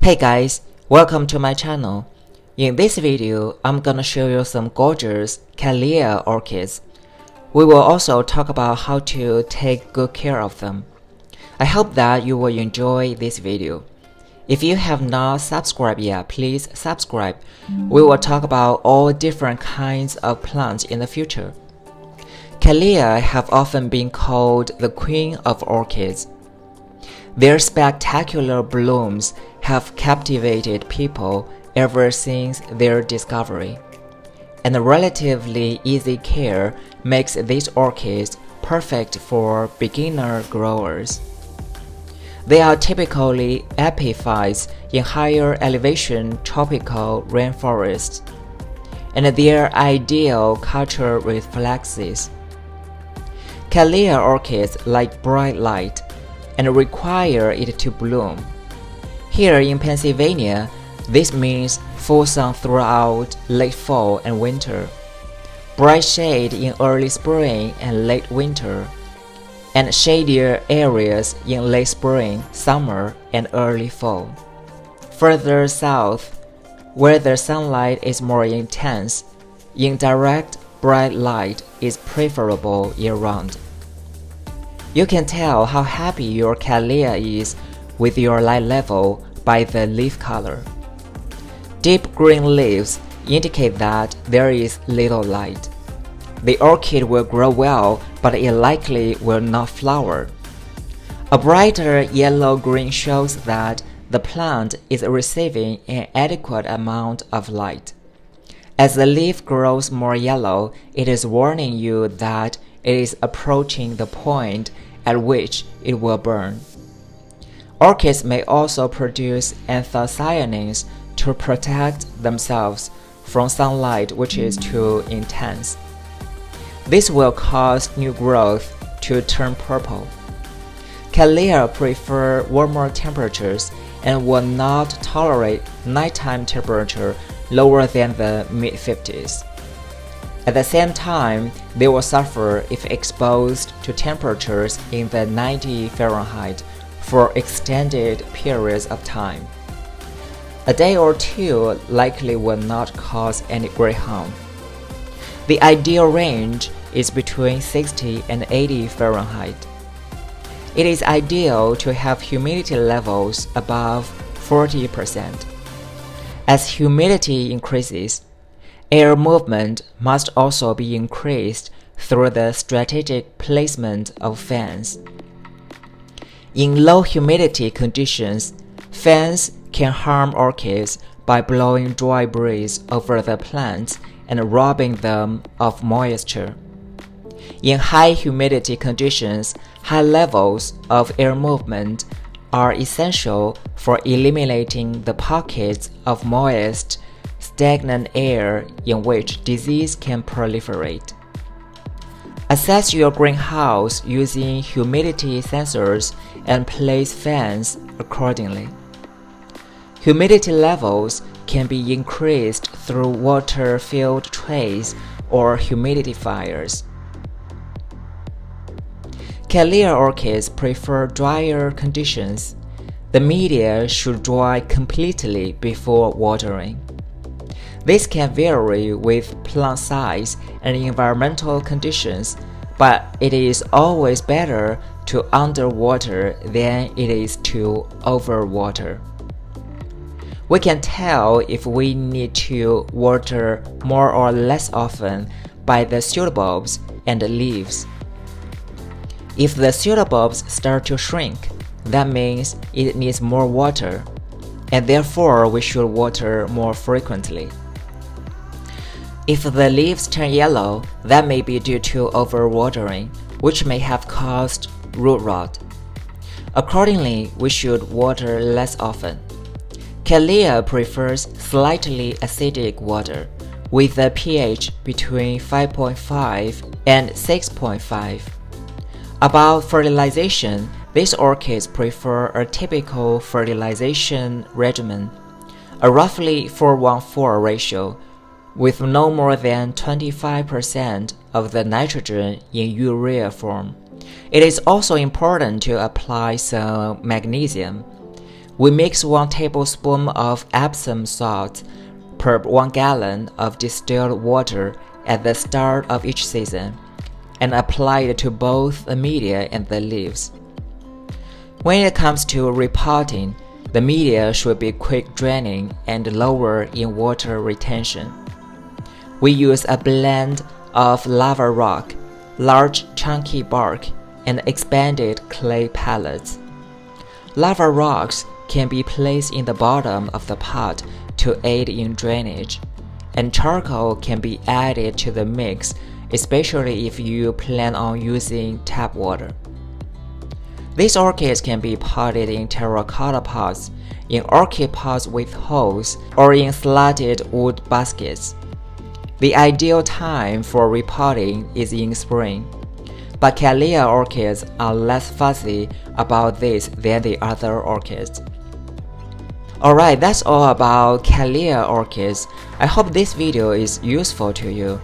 Hey guys, welcome to my channel. In this video, I'm gonna show you some gorgeous Cattleya orchids. We will also talk about how to take good care of them. I hope that you will enjoy this video. If you have not subscribed yet, please subscribe. We will talk about all different kinds of plants in the future. Cattleya have often been called the Queen of Orchids. Their spectacular blooms have captivated people ever since their discovery, and relatively easy care makes these orchids perfect for beginner growers. They are typically epiphytes in higher elevation tropical rainforests, and their ideal culture reflexes. Cattleya orchids like bright light and require it to bloom. Here in Pennsylvania, this means full sun throughout late fall and winter, bright shade in early spring and late winter, and shadier areas in late spring, summer, and early fall. Further south, where the sunlight is more intense, indirect bright light is preferable year-round. You can tell how happy your Cattleya is with your light level by the leaf color. Deep green leaves indicate that there is little light. The orchid will grow well, but it likely will not flower. A brighter yellow-green shows that the plant is receiving an adequate amount of light. As the leaf grows more yellow, it is warning you that it is approaching the point at which it will burn. Orchids may also produce anthocyanins to protect themselves from sunlight which is too intense. This will cause new growth to turn purple. Cattleya prefer warmer temperatures and will not tolerate nighttime temperature lower than the mid-50s. At the same time, they will suffer if exposed to temperatures in the 90 Fahrenheit for extended periods of time. A day or two likely will not cause any great harm. The ideal range is between 60 and 80 Fahrenheit. It is ideal to have humidity levels above 40%. As humidity increases, air movement must also be increased through the strategic placement of fans. In low humidity conditions, fans can harm orchids by blowing dry breeze over the plants and robbing them of moisture. In high humidity conditions, high levels of air movement are essential for eliminating the pockets of moist, stagnant air in which disease can proliferate. Assess your greenhouse using humidity sensors and place fans accordingly. Humidity levels can be increased through water-filled trays or humidifiers. Cattleya orchids prefer drier conditions. The media should dry completely before watering. This can vary with plant size and environmental conditions, but it is always better to underwater than it is to overwater. We can tell if we need to water more or less often by the pseudobulbs and the leaves. If the pseudobulbs start to shrink, that means it needs more water, and therefore we should water more frequently. If the leaves turn yellow, that may be due to overwatering, which may have caused root rot. Accordingly, we should water less often. Cattleya prefers slightly acidic water, with a pH between 5.5 and 6.5. About fertilization, these orchids prefer a typical fertilization regimen, a roughly 4:1:4 ratio, with no more than 25% of the nitrogen in urea form. It is also important to apply some magnesium, We mix 1 tablespoon of Epsom salt per 1 gallon of distilled water at the start of each season, and apply it to both the media and the leaves. When it comes to repotting, the media should be quick draining and lower in water retention. We use a blend of lava rock, large chunky bark, and expanded clay pellets. Lava rocks can be placed in the bottom of the pot to aid in drainage, and charcoal can be added to the mix, especially if you plan on using tap water. These orchids can be potted in terracotta pots, in orchid pots with holes, or in slatted wood baskets. The ideal time for repotting is in spring, but Cattleya orchids are less fussy about this than the other orchids. Alright, that's all about Cattleya orchids. I hope this video is useful to you.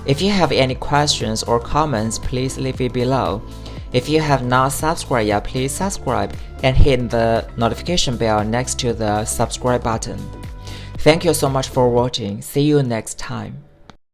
If you have any questions or comments, please leave it below. If you have not subscribed yet, please subscribe and hit the notification bell next to the subscribe button. Thank you so much for watching. See you next time.